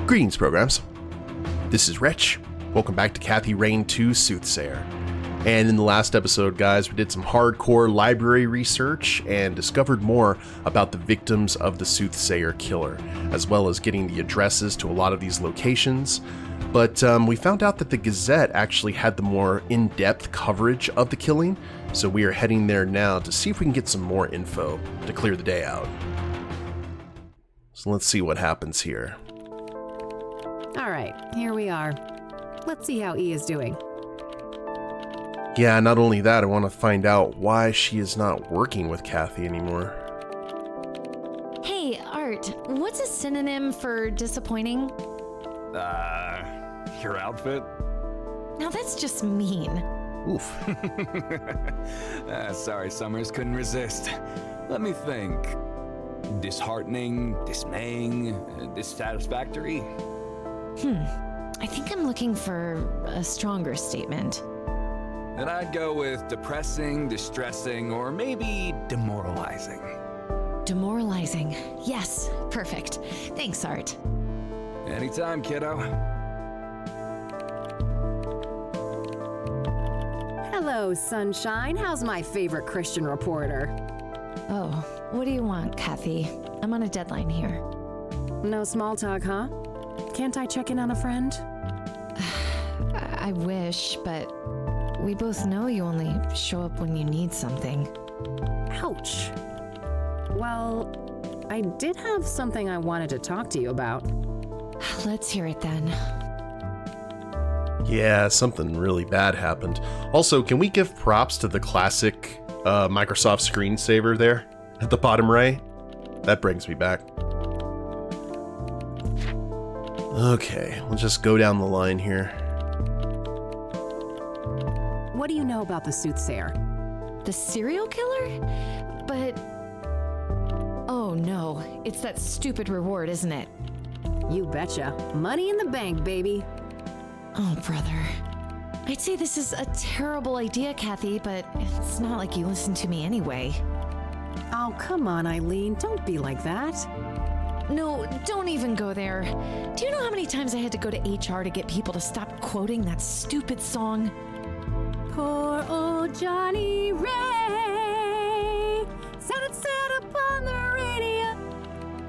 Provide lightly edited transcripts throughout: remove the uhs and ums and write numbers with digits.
Greetings, programs. This is Wretch. Welcome back to Kathy Rain 2 Soothsayer. And in the last episode, guys, we did some hardcore library research and discovered more about the victims of the Soothsayer killer, as well as getting the addresses to a lot of these locations. But we found out that the Gazette actually had the more in-depth coverage of the killing, so we are heading there now to see if we can get some more info to clear the day out. So let's see what happens here. All right, here we are. Let's see how E is doing. Yeah, not only that, I want to find out why she is not working with Kathy anymore. Hey, Art, what's a synonym for disappointing? Your outfit? Now that's just mean. Oof. Sorry, Summers, couldn't resist. Let me think. Disheartening, dismaying, dissatisfactory? I think I'm looking for a stronger statement. Then I'd go with depressing, distressing, or maybe demoralizing. Demoralizing. Yes, perfect. Thanks, Art. Anytime, kiddo. Hello, sunshine. How's my favorite Christian reporter? Oh, what do you want, Kathy? I'm on a deadline here. No small talk, huh? Can't I check in on a friend? I wish, but we both know you only show up when you need something. Ouch. Well, I did have something I wanted to talk to you about. Let's hear it then. Yeah, something really bad happened. Also, can we give props to the classic Microsoft screensaver there at the bottom right? That brings me back. Okay, we'll just go down the line here. What do you know about the Soothsayer? The serial killer? But... oh no, it's that stupid reward, isn't it? You betcha. Money in the bank, baby. Oh, brother. I'd say this is a terrible idea, Kathy, but it's not like you listen to me anyway. Oh, come on, Eileen. Don't be like that. No, don't even go there. Do you know how many times I had to go to HR to get people to stop quoting that stupid song? Poor old Johnny Ray sounded sad upon the radio.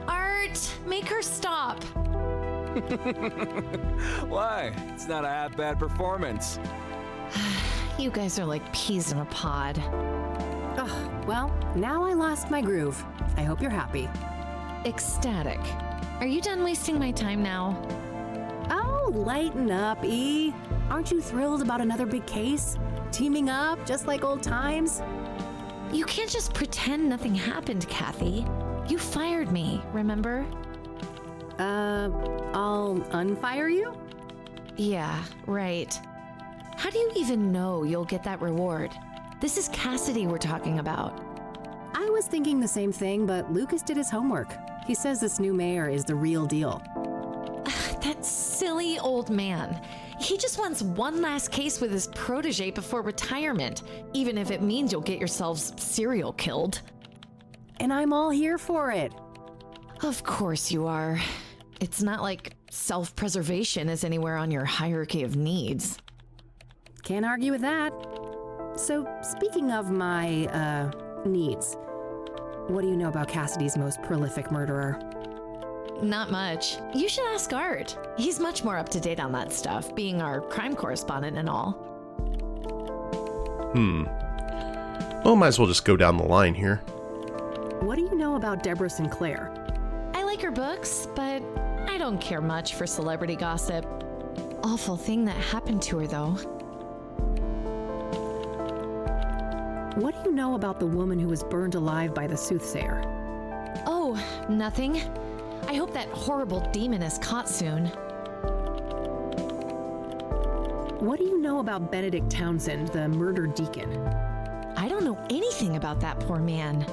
Art, make her stop. Why? It's not a half bad performance. You guys are like peas in a pod. Ugh, well, now I lost my groove. I hope you're happy. Ecstatic. Are you done wasting my time now? Oh, lighten up, E. Aren't you thrilled about another big case? Teaming up, just like old times? You can't just pretend nothing happened, Kathy. You fired me, remember? I'll unfire you? Yeah, right. How do you even know you'll get that reward? This is Cassidy we're talking about. I was thinking the same thing, but Lucas did his homework. He says this new mayor is the real deal. That silly old man. He just wants one last case with his protege before retirement, even if it means you'll get yourselves serial killed. And I'm all here for it. Of course you are. It's not like self-preservation is anywhere on your hierarchy of needs. Can't argue with that. So, speaking of my, needs, what do you know about Cassidy's most prolific murderer? Not much. You should ask Art. He's much more up to date on that stuff, being our crime correspondent and all. Well, might as well just go down the line here. What do you know about Deborah Sinclair? I like her books, but I don't care much for celebrity gossip. Awful thing that happened to her, though. What do you know about the woman who was burned alive by the Soothsayer? Oh, nothing. I hope that horrible demon is caught soon. What do you know about Benedict Townsend, the murdered deacon? I don't know anything about that poor man.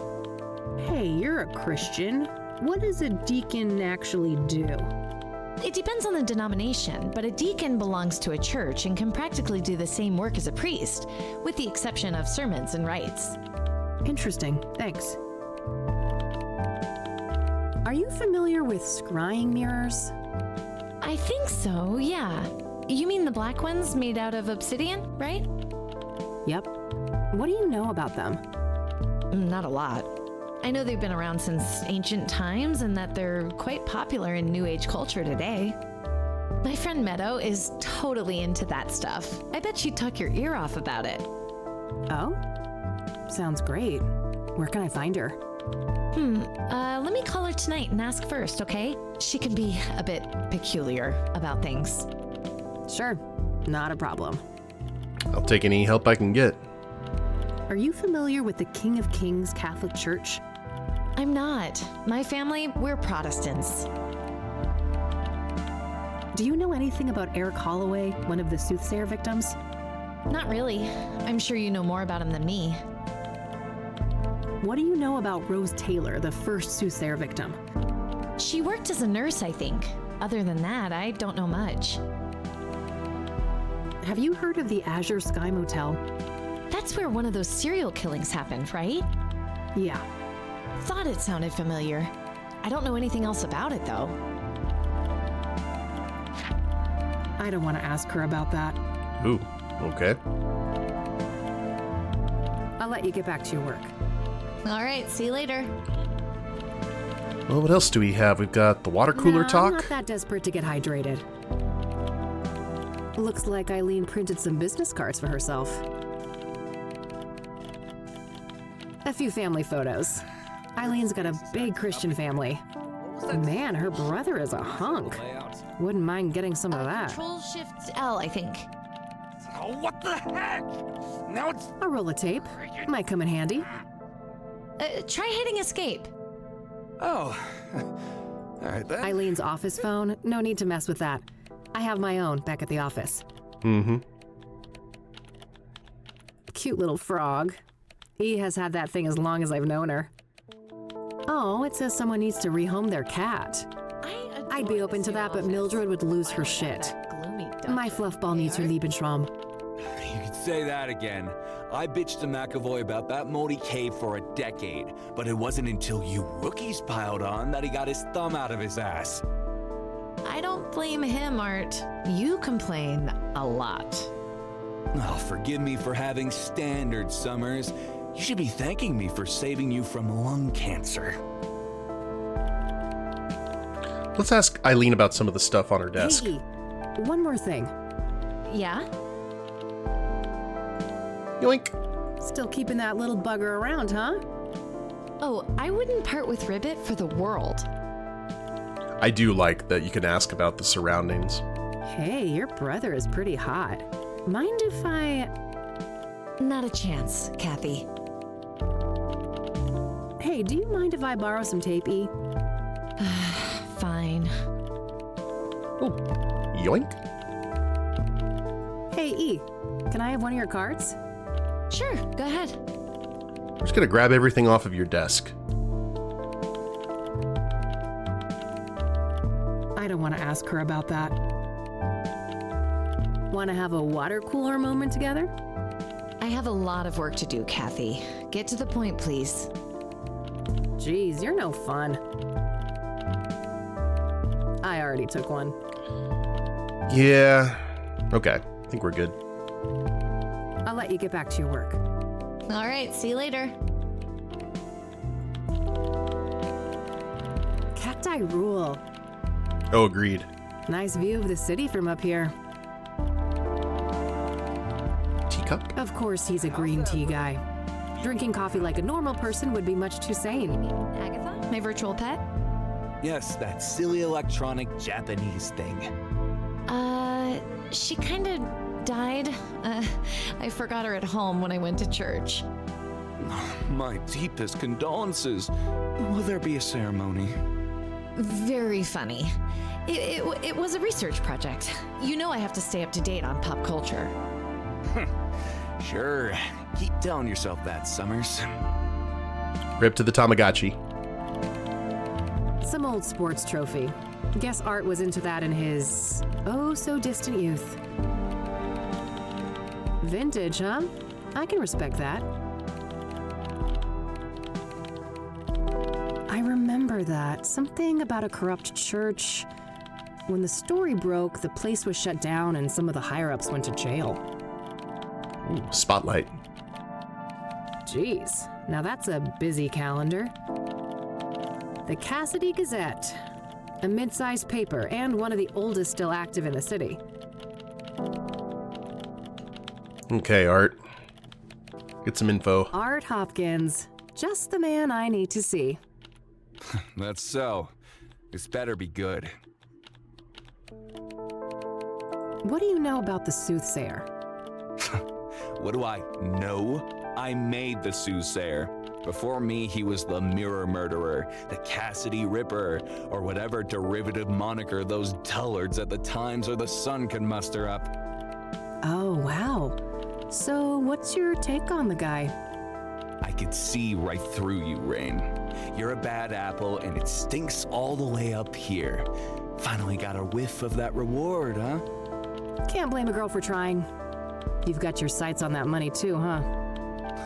Hey, you're a Christian. What does a deacon actually do? It depends on the denomination, but a deacon belongs to a church and can practically do the same work as a priest, with the exception of sermons and rites. Interesting, thanks. Are you familiar with scrying mirrors? I think so, yeah. You mean the black ones made out of obsidian, right? Yep. What do you know about them? Not a lot. I know they've been around since ancient times and that they're quite popular in New Age culture today. My friend Meadow is totally into that stuff. I bet she'd tuck your ear off about it. Oh? Sounds great. Where can I find her? Let me call her tonight and ask first, okay? She can be a bit peculiar about things. Sure. Not a problem. I'll take any help I can get. Are you familiar with the King of Kings Catholic Church? I'm not. My family, we're Protestants. Do you know anything about Eric Holloway, one of the Soothsayer victims? Not really. I'm sure you know more about him than me. What do you know about Rose Taylor, the first Soothsayer victim? She worked as a nurse, I think. Other than that, I don't know much. Have you heard of the Azure Sky Motel? That's where one of those serial killings happened, right? Yeah. Thought it sounded familiar. I don't know anything else about it, though. I don't want to ask her about that. Ooh, okay. I'll let you get back to your work. All right, see you later. Well, what else do we have? We've got the water cooler I'm talk. not that desperate to get hydrated. Looks like Eileen printed some business cards for herself. A few family photos. Eileen's got a big Christian family. Man, her brother is a hunk. Wouldn't mind getting some of that. Control-Shift-L, I think. Oh, what the heck? Now it's... A roll of tape. Might come in handy. Try hitting escape. Oh. All right, then. Eileen's office phone. No need to mess with that. I have my own back at the office. Mm-hmm. Cute little frog. He has had that thing as long as I've known her. Oh, it says someone needs to rehome their cat. I'd be open to that, but Mildred would lose her shit. My fluffball needs her Lebensraum. You could say that again. I bitched to McAvoy about that moldy cave for a decade, but it wasn't until you rookies piled on that he got his thumb out of his ass. I don't blame him, Art. You complain a lot. Oh, forgive me for having standards, Summers. You should be thanking me for saving you from lung cancer. Let's ask Eileen about some of the stuff on her desk. Hey, one more thing. Yeah? Yoink. Still keeping that little bugger around, huh? Oh, I wouldn't part with Ribbit for the world. I do like that you can ask about the surroundings. Hey, your brother is pretty hot. Mind if I... Not a chance, Kathy. Hey, do you mind if I borrow some tape, E? Fine. Oh, yoink. Hey, E, can I have one of your cards? Sure, go ahead. We're just gonna grab everything off of your desk. I don't want to ask her about that. Want to have a water cooler moment together? I have a lot of work to do, Kathy. Get to the point, please. Jeez, you're no fun. I already took one. Yeah. Okay, I think we're good. I'll let you get back to your work. All right, see you later. Cacti rule. Oh, agreed. Nice view of the city from up here. Teacup? Of course, he's a green tea guy. Drinking coffee like a normal person would be much too sane. Agatha, my virtual pet? Yes, that silly electronic Japanese thing. She kinda died. I forgot her at home when I went to church. My deepest condolences. Will there be a ceremony? Very funny. It was a research project. You know I have to stay up to date on pop culture. Sure. Keep telling yourself that, Summers. Rip to the Tamagotchi. Some old sports trophy. Guess Art was into that in his oh-so-distant youth. Vintage, huh? I can respect that. I remember that. Something about a corrupt church. When the story broke, the place was shut down and some of the higher-ups went to jail. Ooh, spotlight. Jeez, now that's a busy calendar. The Cassidy Gazette, a mid-sized paper and one of the oldest still active in the city. Okay, Art. Get some info. Art Hopkins, just the man I need to see. That's so. This better be good. What do you know about the Soothsayer? What do I know? I made the Soothsayer. Before me, he was the Mirror Murderer, the Cassidy Ripper, or whatever derivative moniker those dullards at the Times or the Sun can muster up. Oh, wow. So what's your take on the guy? I could see right through you, Rain. You're a bad apple, and it stinks all the way up here. Finally got a whiff of that reward, huh? Can't blame a girl for trying. You've got your sights on that money too, huh?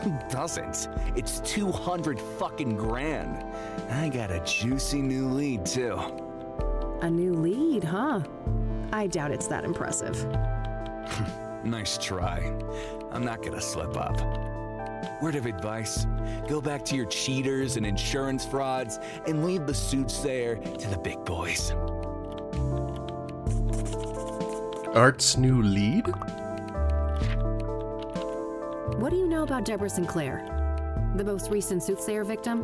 Who doesn't? It's 200 fucking grand. I got a juicy new lead, too. A new lead, huh? I doubt it's that impressive. Nice try. I'm not gonna slip up. Word of advice, go back to your cheaters and insurance frauds and leave the Soothsayer to the big boys. Art's new lead? What do you know about Deborah Sinclair, the most recent Soothsayer victim?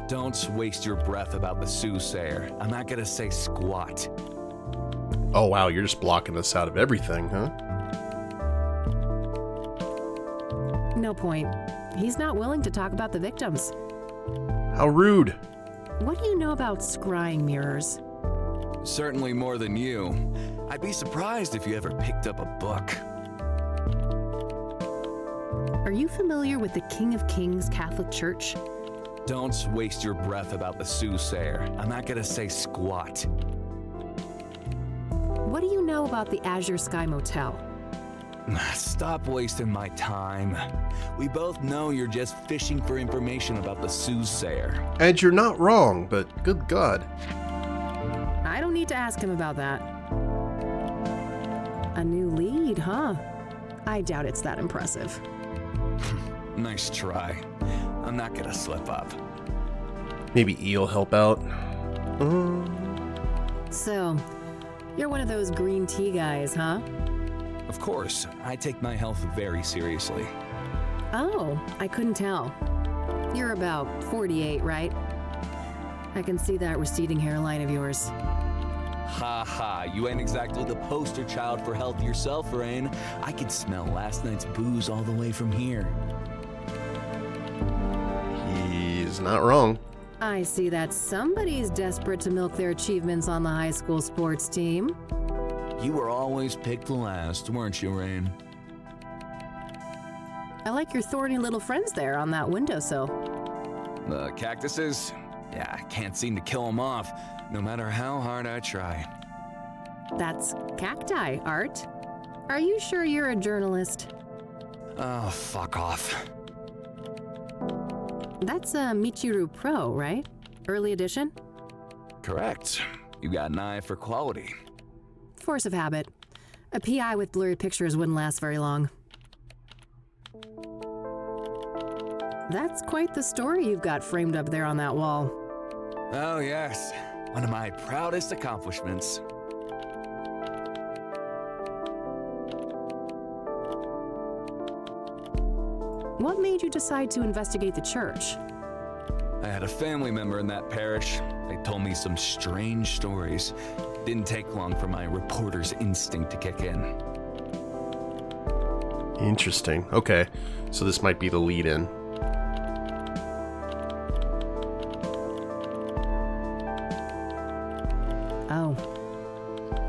Don't waste your breath about the Soothsayer. I'm not gonna say squat. Oh wow, you're just blocking us out of everything, huh? No point. He's not willing to talk about the victims. How rude. What do you know about scrying mirrors? Certainly more than you. I'd be surprised if you ever picked up a book. Are you familiar with the King of Kings Catholic Church? Don't waste your breath about the Soothsayer. I'm not gonna say squat. What do you know about the Azure Sky Motel? Stop wasting my time. We both know you're just fishing for information about the Soothsayer. And you're not wrong, but good God. I don't need to ask him about that. A new lead, huh? I doubt it's that impressive. Nice try. I'm not gonna slip up. Maybe E'll help out. So, you're one of those green tea guys, huh? Of course, I take my health very seriously. Oh, I couldn't tell. You're about 48, right? I can see that receding hairline of yours. Ha ha, you ain't exactly the poster child for health yourself, Rain. I could smell last night's booze all the way from here. He's not wrong. I see that somebody's desperate to milk their achievements on the high school sports team. You were always picked last, weren't you, Rain? I like your thorny little friends there on that windowsill. The cactuses? Yeah, I can't seem to kill them off, no matter how hard I try. That's cacti, Art. Are you sure you're a journalist? Oh, fuck off. That's a Michiru Pro, right? Early edition? Correct. You got an eye for quality. Force of habit. A PI with blurry pictures wouldn't last very long. That's quite the story you've got framed up there on that wall. Oh, yes. One of my proudest accomplishments. What made you decide to investigate the church? I had a family member in that parish. They told me some strange stories. Didn't take long for my reporter's instinct to kick in. Interesting. Okay, so this might be the lead-in. Oh.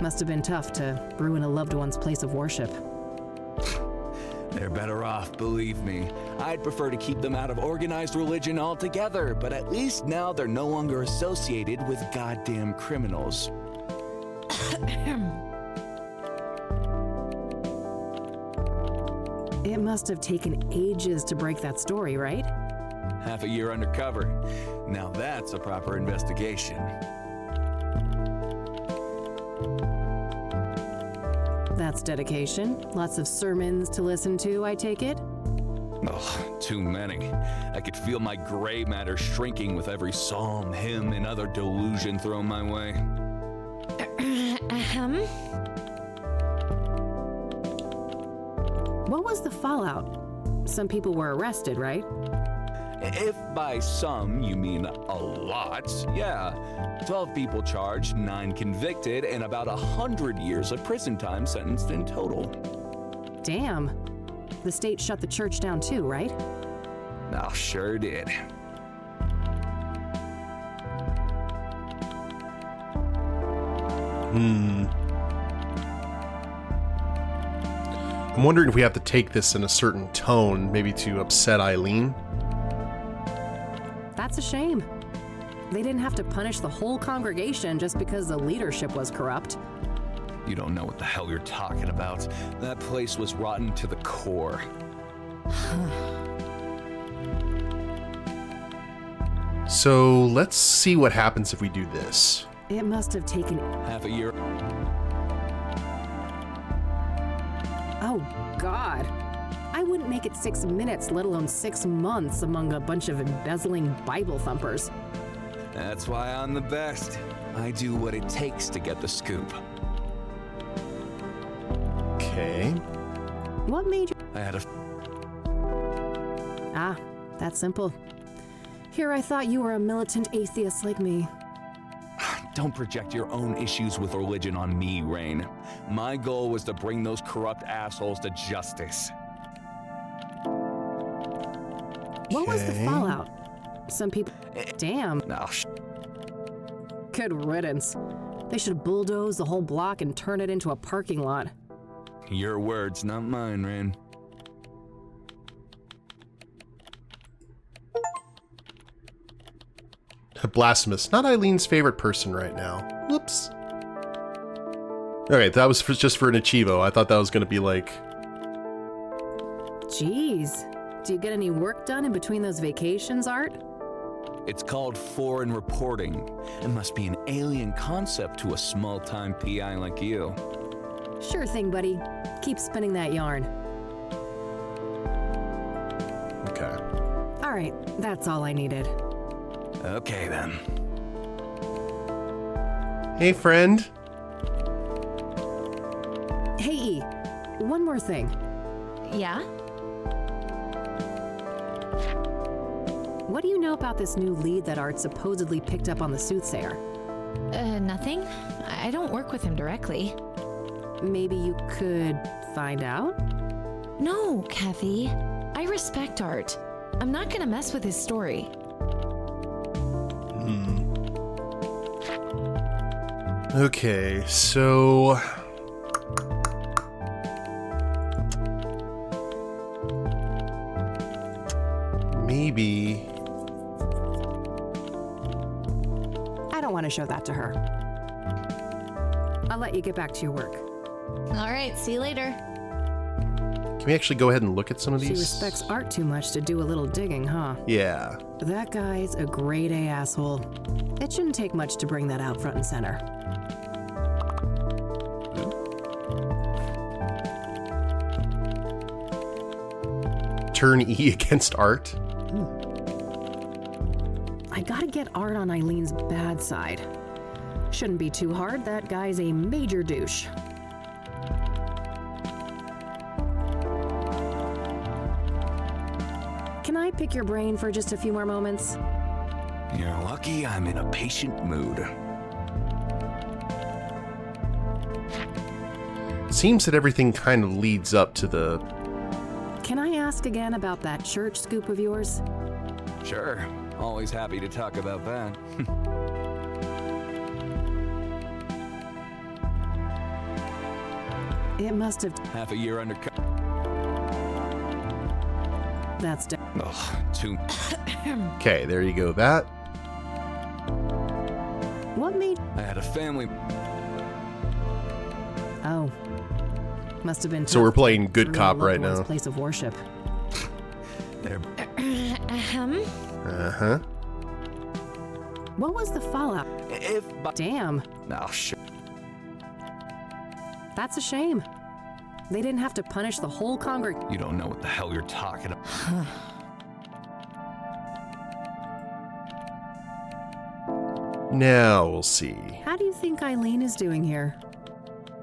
Must have been tough to ruin a loved one's place of worship. They're better off, believe me. I'd prefer to keep them out of organized religion altogether, but at least now they're no longer associated with goddamn criminals. It must have taken ages to break that story, right? Half a year undercover. Now that's a proper investigation. That's dedication. Lots of sermons to listen to, I take it? Ugh, too many. I could feel my gray matter shrinking with every psalm, hymn, and other delusion thrown my way. What was the fallout? Some people were arrested, right? If by some you mean a lot, yeah. 12 people charged, 9 convicted, and about 100 years of prison time sentenced in total. Damn. The state shut the church down too, right? Oh, sure did. I'm wondering if we have to take this in a certain tone, maybe to upset Eileen. That's a shame. They didn't have to punish the whole congregation just because the leadership was corrupt. You don't know what the hell you're talking about. That place was rotten to the core. So let's see what happens if we do this. It must have taken... Half a year. Oh, God. I wouldn't make it 6 minutes, let alone 6 months among a bunch of embezzling Bible thumpers. That's why I'm the best. I do what it takes to get the scoop. Okay. What made you... I had a... Ah, that's simple. Here I thought you were a militant atheist like me. Don't project your own issues with religion on me, Rain. My goal was to bring those corrupt assholes to justice. What was the Okay. fallout? Some people... Damn. Now, Good riddance. They should bulldoze the whole block and turn it into a parking lot. your words, not mine, Rain. Blasphemous. Not Eileen's favorite person right now. Whoops. Okay, that was just for an Achievo. I thought that was going to be like... Jeez. Do you get any work done in between those vacations, Art? It's called foreign reporting. It must be an alien concept to a small-time PI like you. Sure thing, buddy. Keep spinning that yarn. Okay. All right, that's all I needed. Okay, then. Hey, friend. Hey, E, one more thing. Yeah? What do you know about this new lead that Art supposedly picked up on the Soothsayer? Nothing. I don't work with him directly. Maybe you could find out? No, Kathy. I respect Art. I'm not gonna mess with his story. Okay, so... maybe... I don't want to show that to her. I'll let you get back to your work. All right, see you later. Can we actually go ahead and look at some of these? She respects Art too much to do a little digging, huh? Yeah. That guy's a grade A asshole. It shouldn't take much to bring that out front and center. Turn E against Art. I gotta get Art on Eileen's bad side. Shouldn't be too hard, that guy's a major douche. Can I pick your brain for just a few more moments? You're lucky I'm in a patient mood. Seems that everything kind of leads up to the... Can I ask again about that church scoop of yours? Sure. Always happy to talk about that. It must have... Half a year undercover. That's... Ugh, too... Okay, there you go. That... What made... I had a family... Oh. Must have been So we're tough playing good ruin cop a loved right one's now. Place of worship. They're... Uh-huh. What was the fallout? If... Damn. Oh, sure. That's a shame. They didn't have to punish the whole congregation. You don't know what the hell you're talking about. Now we'll see. How do you think Eileen is doing here?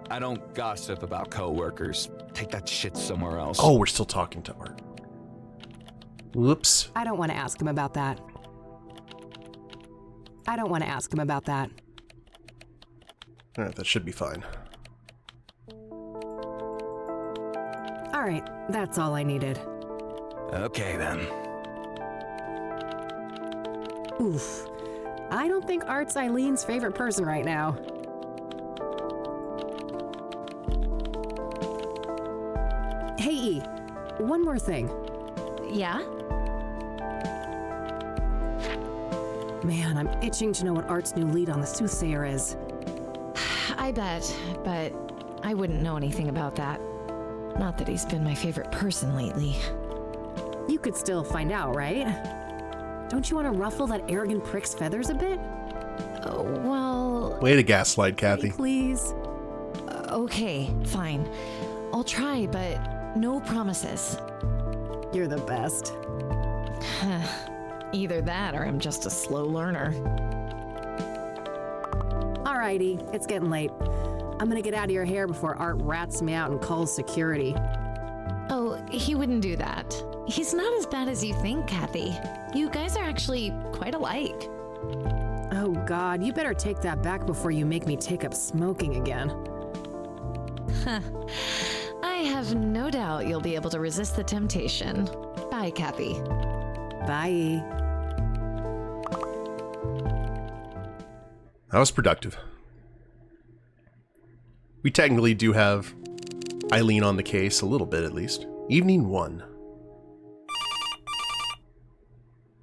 I don't gossip about coworkers. Take that shit somewhere else. Oh, we're still talking to Art. Whoops. I don't want to ask him about that. Alright, that should be fine. Alright, that's all I needed. Okay then. Oof. I don't think Art's Eileen's favorite person right now. Hey, E, one more thing. Yeah? Man, I'm itching to know what Art's new lead on the Soothsayer is. I bet, but I wouldn't know anything about that. Not that he's been my favorite person lately. You could still find out, right? Don't you want to ruffle that arrogant prick's feathers a bit? Oh, well... Way to gaslight, Kathy. Please. Okay, fine. I'll try, but no promises. You're the best. Either that or I'm just a slow learner. Alrighty, it's getting late. I'm gonna get out of your hair before Art rats me out and calls security. Oh, he wouldn't do that. He's not as bad as you think, Kathy. You guys are actually quite alike. Oh God, you better take that back before you make me take up smoking again. I have no doubt you'll be able to resist the temptation. Bye, Kathy. Bye. That was productive. We technically do have Eileen on the case, a little bit at least. Evening 1.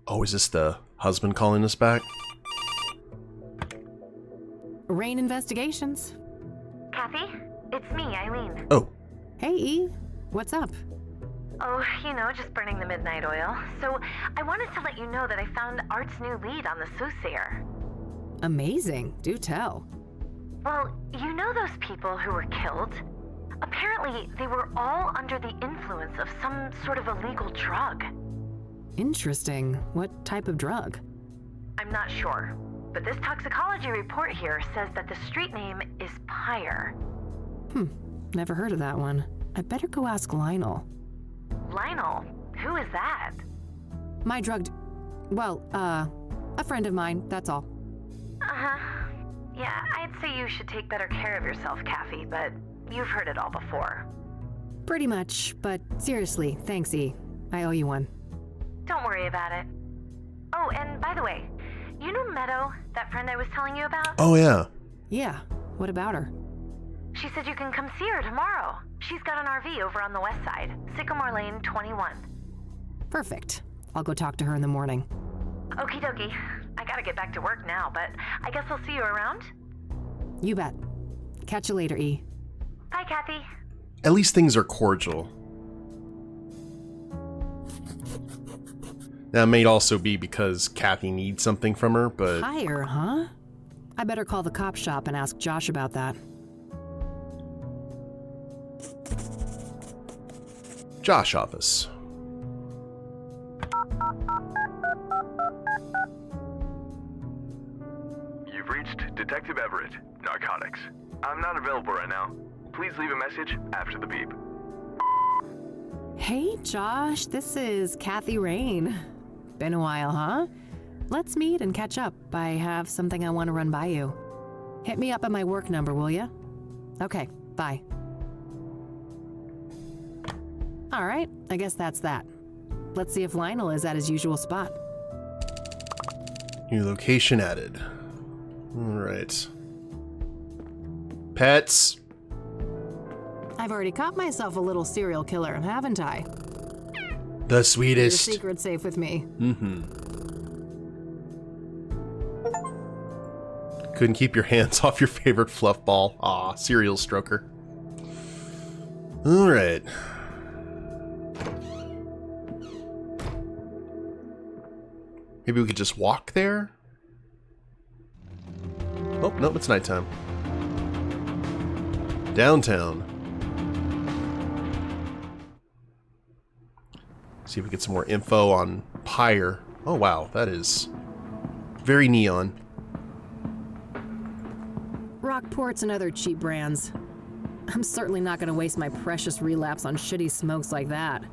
Oh, is this the husband calling us back? Rain Investigations. Kathy, it's me, Eileen. Oh, Hey, E. What's up? Oh, you know, just burning the midnight oil. So, I wanted to let you know that I found Art's new lead on the Soothsayer. Amazing. Do tell. Well, you know those people who were killed? Apparently, they were all under the influence of some sort of illegal drug. Interesting. What type of drug? I'm not sure, but this toxicology report here says that the street name is Pyre. Never heard of that one. I better go ask Lionel. Lionel? Who is that? My well, a friend of mine, that's all. Uh-huh. Yeah, I'd say you should take better care of yourself, Kathy, but you've heard it all before. Pretty much, but seriously, thanks, E. I owe you one. Don't worry about it. Oh, and by the way, you know Meadow, that friend I was telling you about? oh yeah. Yeah, what about her? She said you can come see her tomorrow. She's got an RV over on the west side, Sycamore Lane 21. Perfect. I'll go talk to her in the morning. Okie dokie. I gotta get back to work now, but I guess I'll see you around. You bet. Catch you later, E. Bye, Kathy. At least things are cordial. That may also be because Kathy needs something from her, but... Hire, huh? I better call the cop shop and ask Josh about that. Josh office. You've reached Detective Everett, Narcotics. I'm not available right now. Please leave a message after the beep. Hey, Josh, this is Kathy Rain. Been a while, huh? Let's meet and catch up. I have something I want to run by you. Hit me up at my work number, will ya? Okay, bye. All right, I guess that's that. Let's see if Lionel is at his usual spot. New location added. Alright. Pets. I've already caught myself a little serial killer, haven't I? The Your sweetest. secret's safe with me. Couldn't keep your hands off your favorite fluff ball. Aw, serial stroker. Alright. Maybe we could just walk there? Oh, nope, it's nighttime. Downtown. See if we get some more info on Pyre. Oh wow, that is very neon. Rockports and other cheap brands. I'm certainly not going to waste my precious relapse on shitty smokes like that.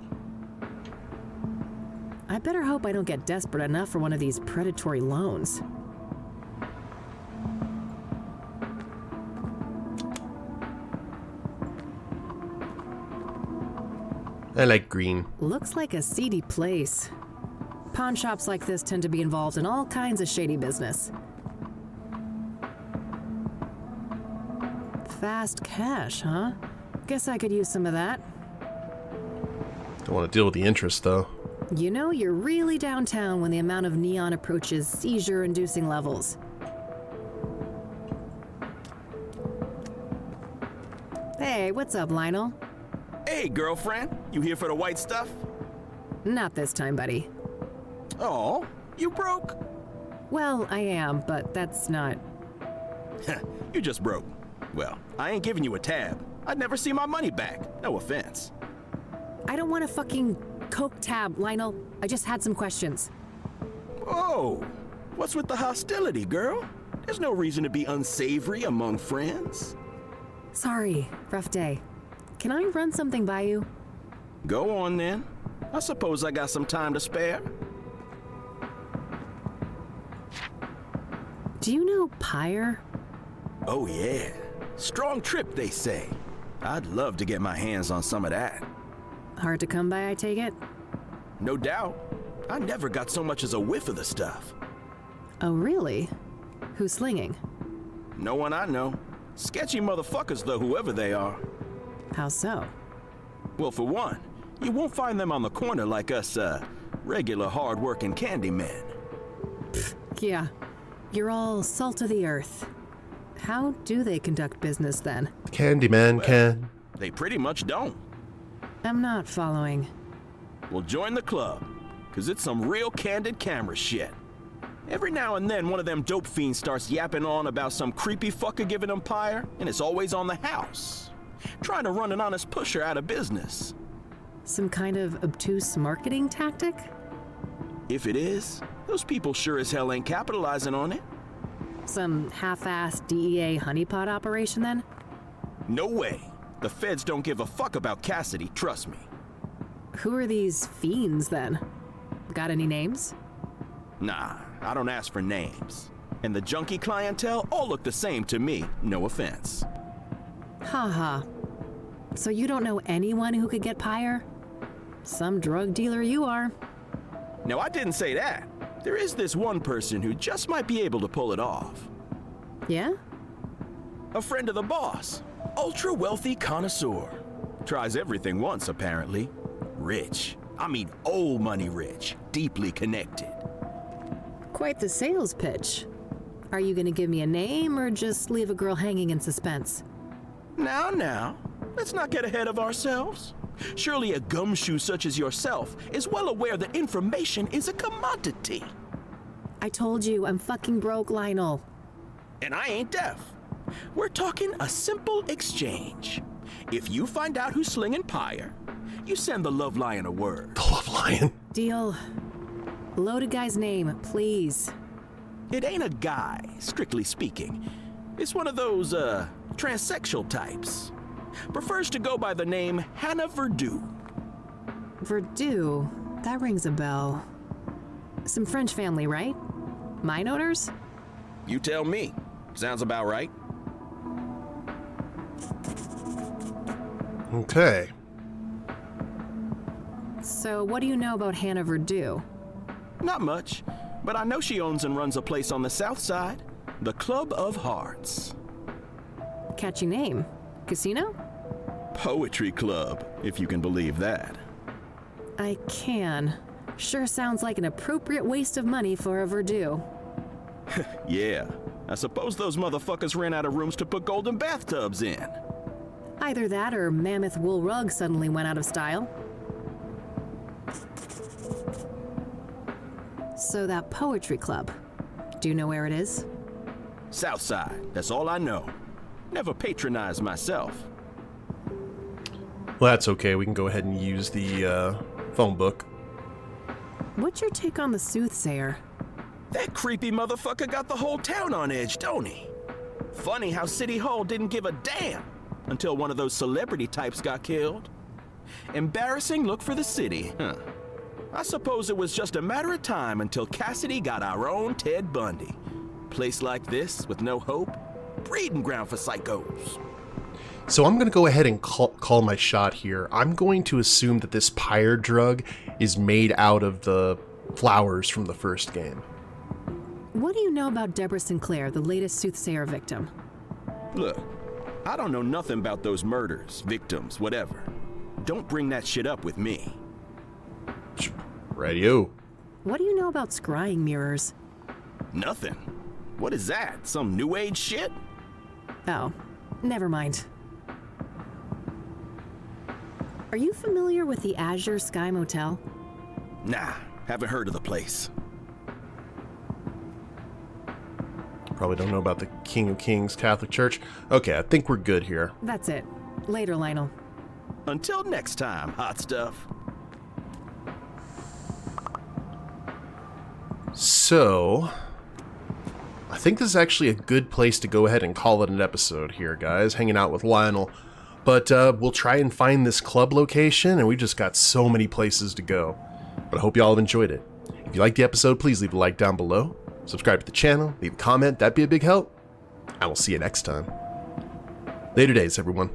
I better hope I don't get desperate enough for one of these predatory loans. I like green. Looks like a seedy place. Pawn shops like this tend to be involved in all kinds of shady business. Fast cash, huh? Guess I could use some of that. Don't want to deal with the interest, though. You know, you're really downtown when the amount of neon approaches seizure-inducing levels. Hey, what's up, Lionel? Hey, girlfriend. You here for the white stuff? Not this time, buddy. Oh, you broke? Well, I am, but that's not... You just broke. Well, I ain't giving you a tab. I'd never see my money back. No offense. I don't want a fucking Coke tab, Lionel. I just had some questions. Oh, what's with the hostility, girl? There's no reason to be unsavory among friends. Sorry, rough day. Can I run something by you? Go on, then. I suppose I got some time to spare. Do you know Pyre? Oh, yeah. Strong trip, they say. I'd love to get my hands on some of that. Hard to come by, I take it? No doubt. I never got so much as a whiff of the stuff. Oh, really? Who's slinging? No one I know. Sketchy motherfuckers, though, whoever they are. How so? Well, for one, you won't find them on the corner like us, regular hard-working candy men. Yeah, you're all salt of the earth. How do they conduct business, then? Candyman can. They pretty much don't. I'm not following. Well, join the club, because it's some real candid camera shit. Every now and then, one of them dope fiends starts yapping on about some creepy fucker giving them Pyre, and it's always on the house. Trying to run an honest pusher out of business. Some kind of obtuse marketing tactic? If it is, those people sure as hell ain't capitalizing on it. Some half-assed DEA honeypot operation, then? No way. The feds don't give a fuck about Cassidy, trust me. Who are these fiends, then? Got any names? Nah, I don't ask for names. And the junkie clientele all look the same to me, no offense. Haha. So you don't know anyone who could get Pyre? Some drug dealer you are. No, I didn't say that. There is this one person who just might be able to pull it off. Yeah? A friend of the boss. Ultra-wealthy connoisseur. Tries everything once, apparently. Rich. I mean old money rich. Deeply connected. Quite the sales pitch. Are you gonna give me a name or just leave a girl hanging in suspense? Now. Let's not get ahead of ourselves. Surely a gumshoe such as yourself is well aware that information is a commodity. I told you, I'm fucking broke, Lionel. And I ain't deaf. We're talking a simple exchange. If you find out who's slinging Pyre, you send the Love Lion a word. The Love Lion. Deal. Loaded guy's name, please. It ain't a guy, strictly speaking. It's one of those, transsexual types. Prefers to go by the name Hannah Verdue. Verdue? That rings a bell. Some French family, right? Mine owners? You tell me. Sounds about right. Okay. So what do you know about Hannah Verdue? Not much, but I know she owns and runs a place on the south side, the Club of Hearts. Catchy name. Casino? Poetry club, if you can believe that. I can. Sure sounds like an appropriate waste of money for a Verdue. Yeah, I suppose those motherfuckers ran out of rooms to put golden bathtubs in. Either that or mammoth wool rug suddenly went out of style. So that poetry club, do you know where it is? South side, that's all I know. Never patronized myself. Well, that's okay. We can go ahead and use the phone book. What's your take on the Soothsayer? That creepy motherfucker got the whole town on edge, don't he? Funny how City Hall didn't give a damn until one of those celebrity types got killed. Embarrassing look for the city, huh? I suppose it was just a matter of time until Cassidy got our own Ted Bundy. Place like this with no hope, breeding ground for psychos. So I'm going to go ahead and call my shot here. I'm going to assume that this pyre drug is made out of the flowers from the first game. What do you know about Deborah Sinclair, the latest Soothsayer victim? Look, I don't know nothing about those murders, victims, whatever. Don't bring that shit up with me. Radio. What do you know about scrying mirrors? Nothing. What is that? Some new age shit? Oh, never mind. Are you familiar with the Azure Sky Motel? Nah, haven't heard of the place. Probably don't know about the King of Kings Catholic Church. Okay, I think we're good here. That's it. Later, Lionel. Until next time, hot stuff. So, I think this is actually a good place to go ahead and call it an episode here, guys. Hanging out with Lionel. But we'll try and find this club location, and we just got so many places to go. But I hope you all have enjoyed it. If you liked the episode, please leave a like down below. Subscribe to the channel, leave a comment, that'd be a big help. I will see you next time. Later days, everyone.